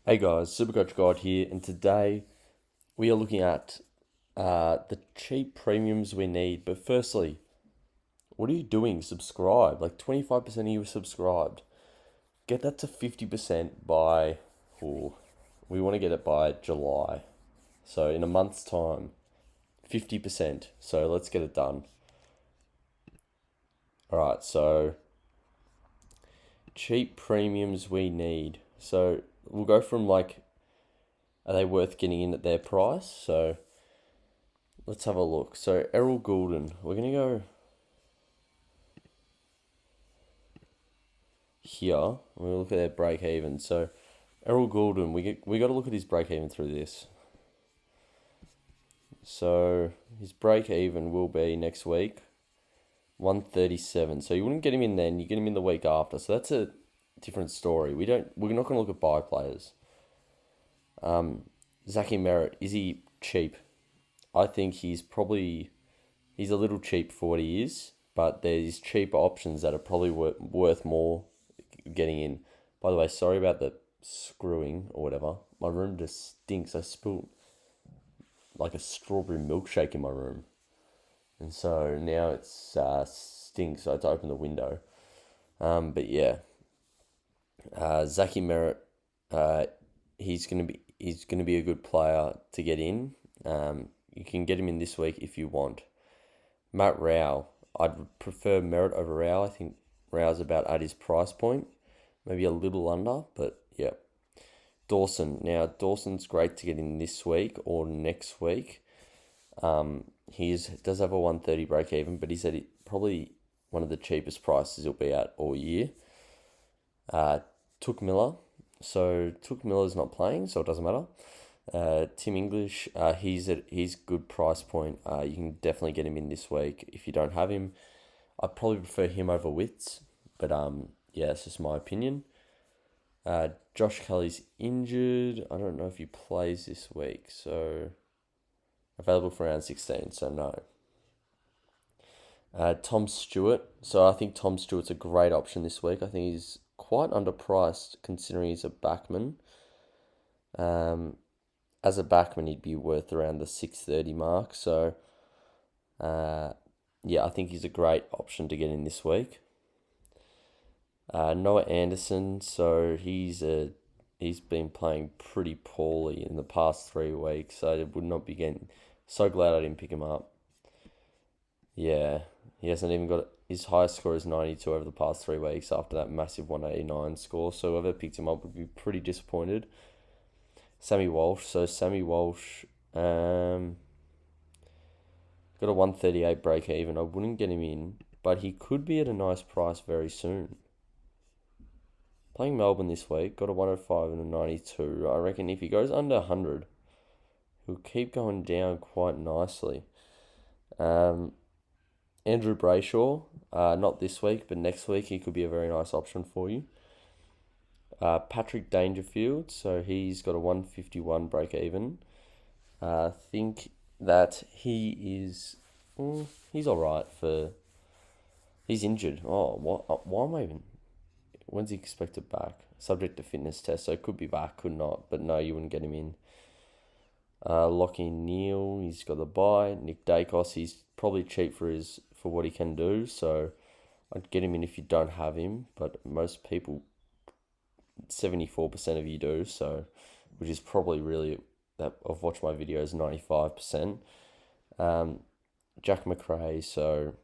Hey guys, SuperCoach God here, and today we are looking at the cheap premiums we need. But firstly, what are you doing? Subscribe. Like 25% of you are subscribed. Get that to 50% by, oh, we want to get it by July. So in a month's time, 50%. So let's get it done. All right, so cheap premiums we need. So we'll go from are they worth getting in at their price? So let's have a look. So Errol Goulden, we're gonna go here. We'll look at their break even. So Errol Goulden, we got to look at his break even through this. So his break even will be next week, 137. So you wouldn't get him in then. You get him in the week after. So that's a different story. We're not going to look at buy players. Zachy Merritt, is he cheap? I think he's a little cheap for what he is, but there's cheaper options that are probably worth more getting in. By the way, sorry about the screwing or whatever. My room just stinks. I spilled like a strawberry milkshake in my room, and so now it's stinks. So I had to open the window. But yeah, Zachy Merritt, he's gonna be a good player to get in. You can get him in this week if you want. Matt Rao, I'd prefer Merritt over Rao. I think Rao's about at his price point, maybe a little under, but yeah. Dawson. Now, Dawson's great to get in this week or next week. He does have a 130 break even, but he's at probably one of the cheapest prices he'll be at all year. Took Miller. So Took Miller's not playing, so it doesn't matter. Tim English, he's good price point. You can definitely get him in this week if you don't have him. I'd probably prefer him over Witts, but yeah, it's just my opinion. Josh Kelly's injured. I don't know if he plays this week, so available for round 16, so no. Tom Stewart. So I think Tom Stewart's a great option this week. I think he's quite underpriced considering he's a backman. As a backman, he'd be worth around the 630 mark. So, yeah, I think he's a great option to get in this week. Noah Anderson, so he's been playing pretty poorly in the past 3 weeks, so I would not be getting. So glad I didn't pick him up. Yeah, he hasn't even got his highest score is 92 over the past 3 weeks after that massive 189 score. So whoever picked him up would be pretty disappointed. Sammy Walsh. So Sammy Walsh, got a 138 break even. I wouldn't get him in, but he could be at a nice price very soon. Playing Melbourne this week, got a 105 and a 92. I reckon if he goes under 100, he'll keep going down quite nicely. Andrew Brayshaw, not this week, but next week he could be a very nice option for you. Patrick Dangerfield, so he's got a 151 break even. I think that he's all right for. He's injured. Oh, why am I even? When's he expected back? Subject to fitness test, so could be back, could not. But no, you wouldn't get him in. Lockie Neal, he's got the bye. Nick Dacos, he's probably cheap for what he can do, so I'd get him in if you don't have him. But most people, 74% of you do, so which is probably really that I've watched my videos 95%. Jack McRae, so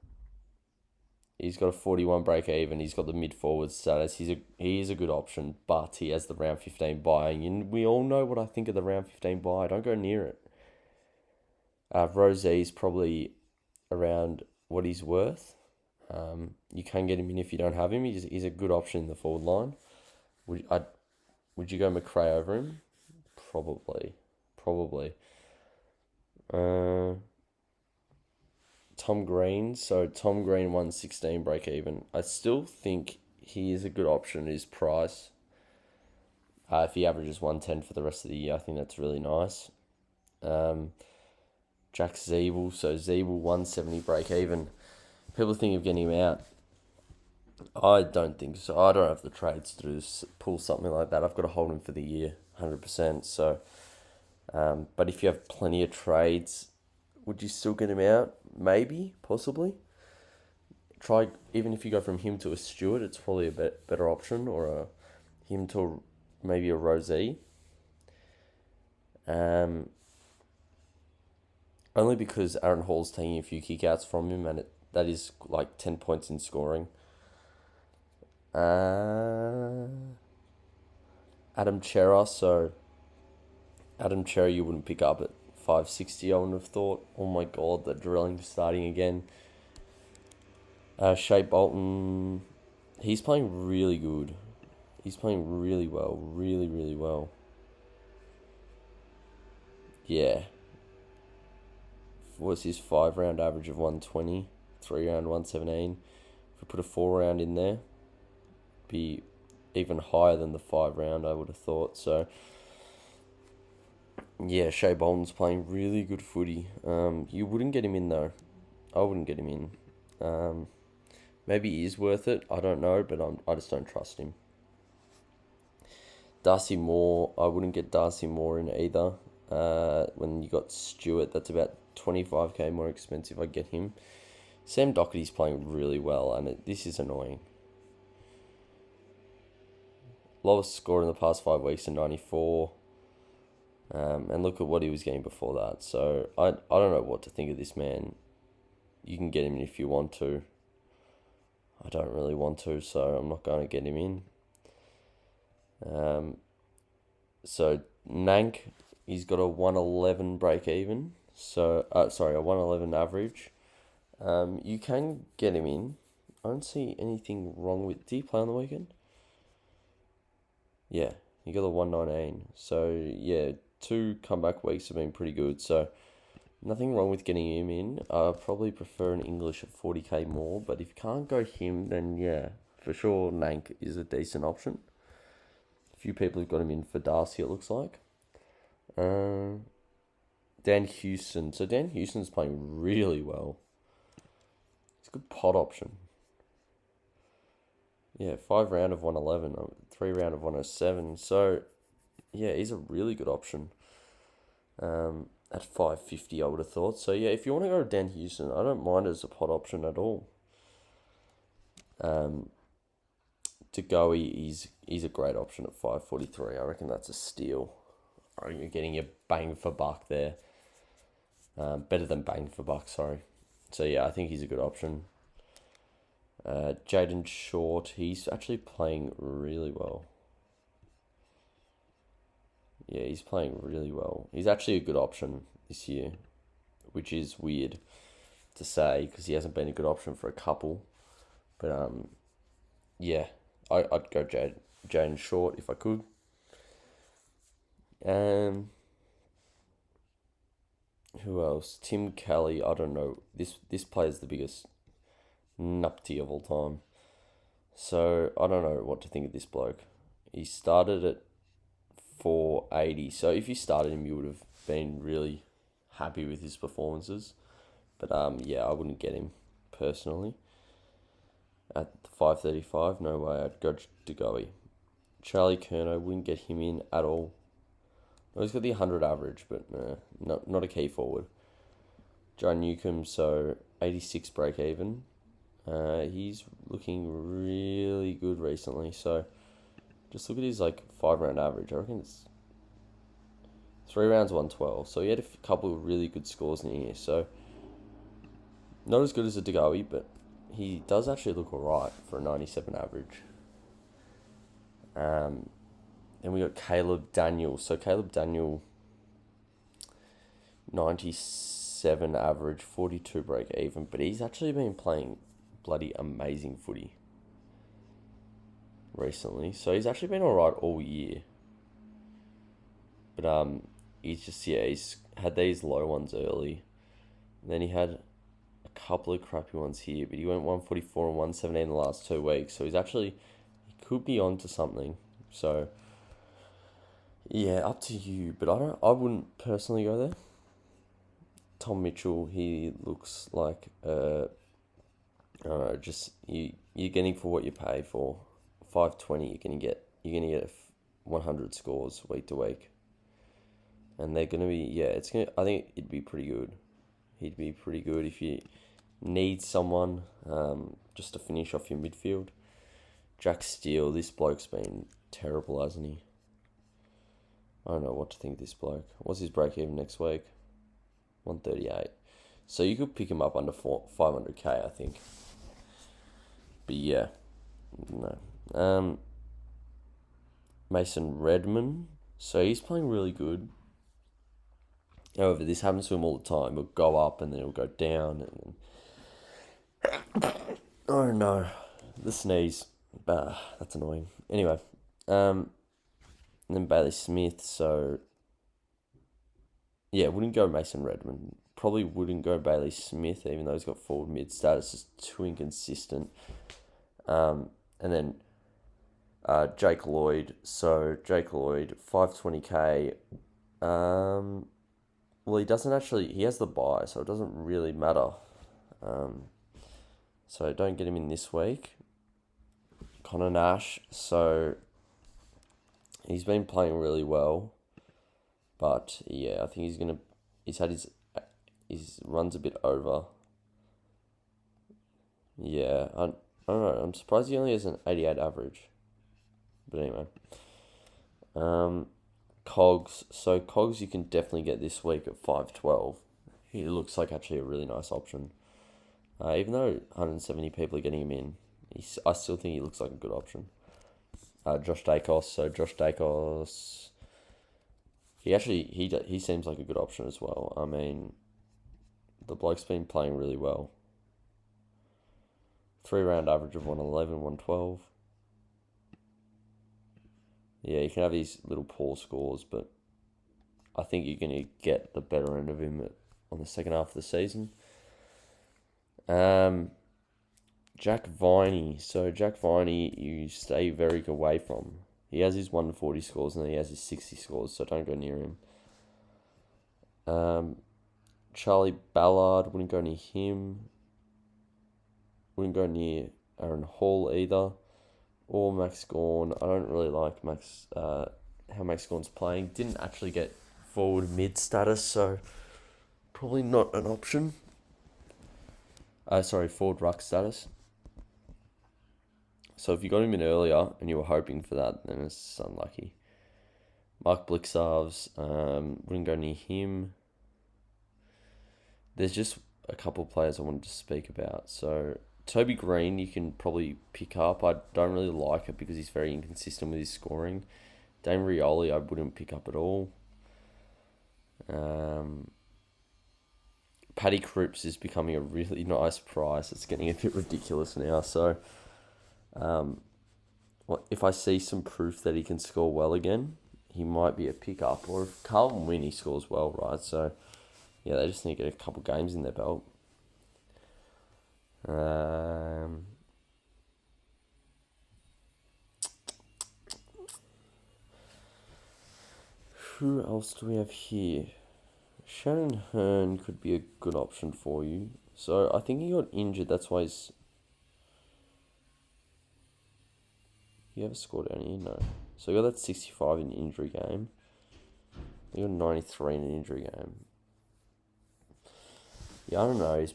he's got a 41 break even. He's got the mid forward status. He is a good option, but he has the round 15 buy, and we all know what I think of the round 15 buy. Don't go near it. Rosé's probably around what he's worth. You can get him in if you don't have him. He's a good option in the forward line. Would you go McRae over him? Probably. Tom Green. So Tom Green 116 break even. I still think he is a good option at his price. If he averages 110 for the rest of the year, I think that's really nice. Jack Zeeble. So Zeeble 170 break even. People think of getting him out. I don't think so. I don't have the trades to pull something like that. I've got to hold him for the year, 100%. So, but if you have plenty of trades, would you still get him out? Maybe, possibly. Try, even if you go from him to a Stewart, it's probably a better option, or him to maybe a Rosie. Only because Aaron Hall's taking a few kickouts from him, and that is like 10 points in scoring. Adam Chera, so Adam Chera you wouldn't pick up at 560, I wouldn't have thought. Oh my god, the drilling starting again. Shea Bolton, he's playing really good. He's playing really well, really, really well. Yeah. What's his 5-round average of 120? 3-round 117. If we put a 4-round in there, be even higher than the 5-round, I would have thought. So, yeah, Shea Bolton's playing really good footy. You wouldn't get him in, though. I wouldn't get him in. Maybe he is worth it. I don't know, but I just don't trust him. Darcy Moore, I wouldn't get Darcy Moore in either. When you got Stewart, that's about 25k more expensive. I get him. Sam Doherty's playing really well, and this is annoying. Lowest score in the past 5 weeks in 94. And look at what he was getting before that. So I don't know what to think of this man. You can get him if you want to. I don't really want to, so I'm not going to get him in. So Nank, he's got a 111 break even. So a 111 average. You can get him in. I don't see anything wrong with. Did he play on the weekend? Yeah, he got a 119. So yeah, 2 comeback weeks have been pretty good. So nothing wrong with getting him in. I probably prefer an English at 40k more. But if you can't go him, then yeah, for sure Nank is a decent option. A few people have got him in for Darcy, it looks like. Dan Houston. So Dan Houston's playing really well. He's a good pot option. Yeah, 5-round of 111, 3-round of 107. So, yeah, he's a really good option. At 550, I would have thought. So, yeah, if you want to go to Dan Houston, I don't mind as a pot option at all. To go, he's a great option at 543. I reckon that's a steal. Or you're getting your bang for buck there. Better than bang for buck, sorry. So, yeah, I think he's a good option. Jaden Short, he's actually playing really well. Yeah, he's playing really well. He's actually a good option this year, which is weird to say because he hasn't been a good option for a couple. But yeah, I'd go Jaden Short if I could. Who else? Tim Kelly. I don't know. This player's the biggest nupty of all time. So I don't know what to think of this bloke. He started at 480. So if you started him, you would have been really happy with his performances. But yeah, I wouldn't get him personally. At 535, no way. I'd go to Goey. Charlie Curnow, wouldn't get him in at all. Well, he's got the 100 average, but not a key forward. John Newcomb, so 86 break even. He's looking really good recently. So just look at his 5-round average. I reckon it's 3 rounds 112. So he had a couple of really good scores in here. So not as good as a Degoe, but he does actually look alright for a 97 average. Then we got Caleb Daniel. So Caleb Daniel, 97 average, 42 break even, but he's actually been playing bloody amazing footy recently. So he's actually been alright all year. But he's had these low ones early. And then he had a couple of crappy ones here, but he went 144 and 117 in the last 2 weeks. So he could be on to something. So yeah, up to you. But I wouldn't personally go there. Tom Mitchell, he looks like I don't know, just you you're getting for what you pay for. 520, you're gonna get 100 scores week to week, and they're gonna be I think it'd be pretty good. He'd be pretty good if you need someone just to finish off your midfield. Jack Steele, this bloke's been terrible, hasn't he? I don't know what to think of this bloke. What's his break even next week? 138. So you could pick him up under 500k, I think. But yeah, no. Mason Redman. So he's playing really good. However, this happens to him all the time. He'll go up and then he'll go down. And then... Oh no, the sneeze. That's annoying. Anyway, and then Bailey Smith. So yeah, wouldn't go Mason Redman. Probably wouldn't go Bailey Smith, even though he's got forward mid status. Just too inconsistent. And then Jake Lloyd. So Jake Lloyd, 520k. Well, he has the bye, so it doesn't really matter. So don't get him in this week. Connor Nash, so he's been playing really well, but yeah, I think he's had his runs a bit over. Yeah, I don't know. I'm surprised he only has an 88 average. But anyway, Cogs. So Cogs, you can definitely get this week at 512. He looks like actually a really nice option. Even though 170 people are getting him in, I still think he looks like a good option. Josh Dacos. So Josh Dacos, he seems like a good option as well. I mean, the bloke's been playing really well. 3-round average of 111, 112. Yeah, you can have these little poor scores, but I think you're going to get the better end of him on the second half of the season. Jack Viney. So Jack Viney, you stay very away from. He has his 140 scores and then he has his 60 scores, so don't go near him. Charlie Ballard, wouldn't go near him. Wouldn't go near Aaron Hall either. Or Max Gawn. I don't really like how Max Gawn's playing. Didn't actually get forward mid status, so probably not an option. Forward ruck status. So if you got him in earlier and you were hoping for that, then it's unlucky. Mark Blixarves, wouldn't go near him. There's just a couple of players I wanted to speak about. So Toby Green, you can probably pick up. I don't really like it because he's very inconsistent with his scoring. Dane Rioli, I wouldn't pick up at all. Paddy Cripps is becoming a really nice price. It's getting a bit ridiculous now. So, if I see some proof that he can score well again, he might be a pickup. Or if Carlton win, he scores well, right? So, yeah, they just need to get a couple games in their belt. Who else do we have here? Shannon Hearn could be a good option for you. So I think he got injured. That's why he ever scored any? No. So he got that 65 in an injury game. He got 93 in an injury game. Yeah, I don't know. He's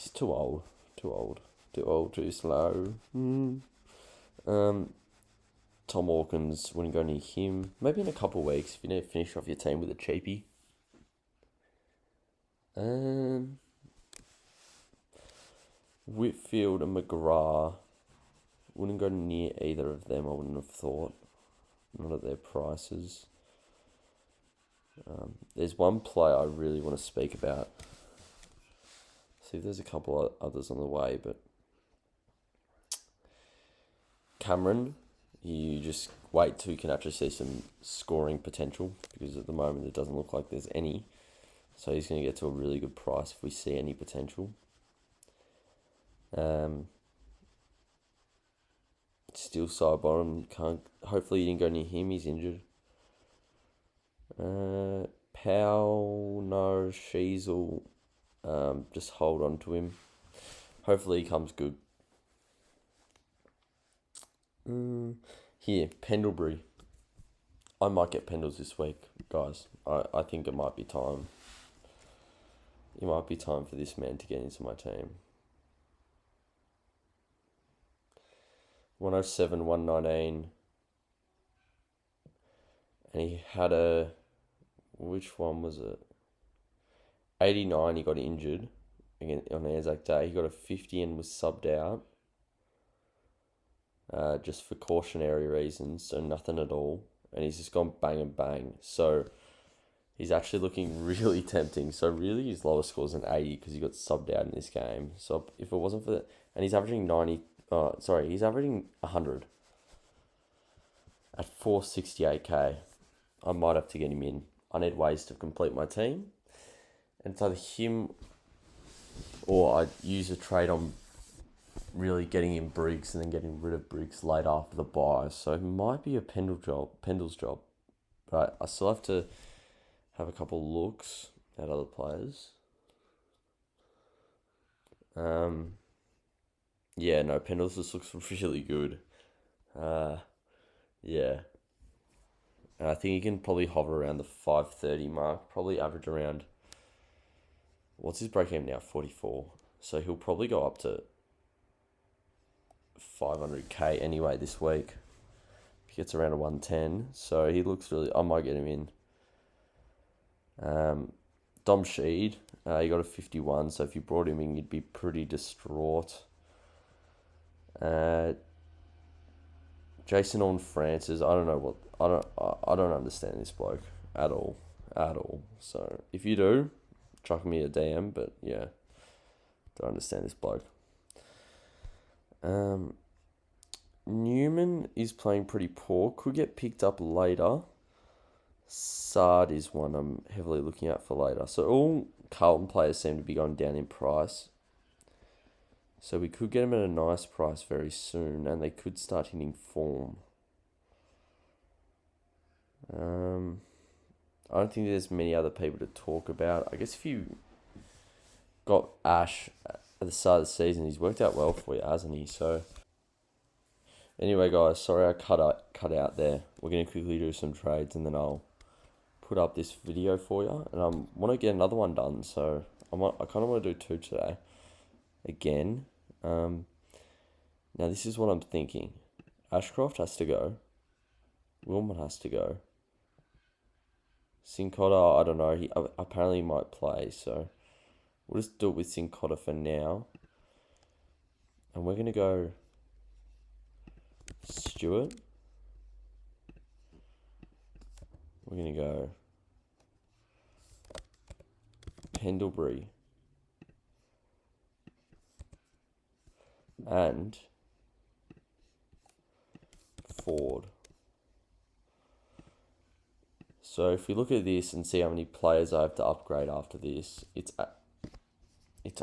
too old. Too slow. Tom Hawkins, wouldn't go near him. Maybe in a couple of weeks if you need to finish off your team with a cheapie. Whitfield and McGrath, wouldn't go near either of them, I wouldn't have thought. Not at their prices. There's one player I really want to speak about. See if there's a couple of others on the way, but Cameron, you just wait till you can actually see some scoring potential, because at the moment it doesn't look like there's any. So he's going to get to a really good price if we see any potential. Still side bottom. Hopefully you didn't go near him. He's injured. Powell, no. Sheasel. Just hold on to him. Hopefully he comes good. Here, Pendlebury. I might get Pendles this week, guys. I think it might be time. It might be time for this man to get into my team. 107, 119. And he had which one was it? 89, he got injured again on Anzac Day. He got a 50 and was subbed out. Just for cautionary reasons, so nothing at all. And he's just gone bang and bang. So he's actually looking really tempting. So really his lowest score is an 80 because he got subbed out in this game. So if it wasn't for that, and he's averaging he's averaging 100 at 468k. I might have to get him in. I need ways to complete my team. And it's either him or I use a trade on really getting in Briggs and then getting rid of Briggs late after the buy. So it might be a Pendle's job. But I still have to have a couple looks at other players. Yeah, no, Pendle's just looks really good. Yeah. And I think he can probably hover around the 530 mark, probably average around, what's his break even now? 44. So he'll probably go up to 500k anyway this week. He gets around a 110, so he looks really. I might get him in. Dom Sheed, he got a 51, so if you brought him in, you'd be pretty distraught. Jason on Francis, I don't know I don't understand this bloke at all. So if you do, chuck me a DM. But yeah, don't understand this bloke. Newman is playing pretty poor. Could get picked up later. Sard is one I'm heavily looking at for later. So all Carlton players seem to be going down in price. So we could get them at a nice price very soon, and they could start hitting form. I don't think there's many other people to talk about. I guess if you got Ash at the start of the season, he's worked out well for you, hasn't he? So anyway, guys, sorry I cut out there. We're going to quickly do some trades, and then I'll put up this video for you. And I want to get another one done, so I kind of want to do 2 today. Again. Now this is what I'm thinking. Ashcroft has to go. Wilmot has to go. Sincotta, I don't know. He apparently might play, so we'll just do it with Sincotta for now. And we're going to go Stewart. We're going to go Pendlebury. And Ford. So if we look at this and see how many players I have to upgrade after this, it's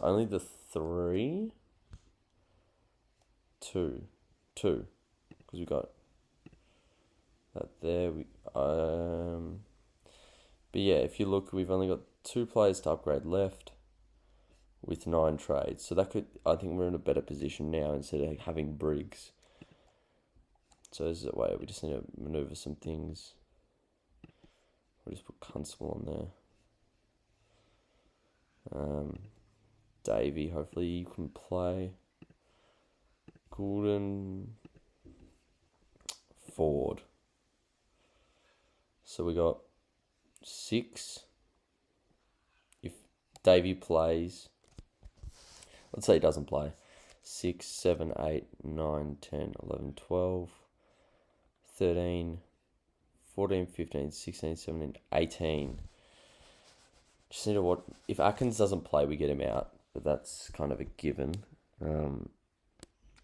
only the 2, because we got that there. But yeah, if you look, we've only got 2 players to upgrade left with 9 trades. So I think we're in a better position now instead of having Briggs. So this is the way we just need to maneuver some things. We'll just put Constable on there. Davey, hopefully you can play. Goulden. Ford. So we got 6. If Davey plays, let's say he doesn't play. 6, 7, 8, 9, 10, 11, 12, 13, 14, 15, 16, 17, 18. Just need to watch. If Atkins doesn't play, we get him out. But that's kind of a given. And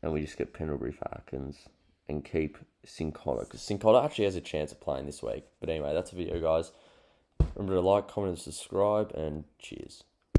we just get Pendlebury for Atkins and keep Sincotta. Because Sincotta actually has a chance of playing this week. But anyway, that's a video, guys. Remember to like, comment, and subscribe. And cheers.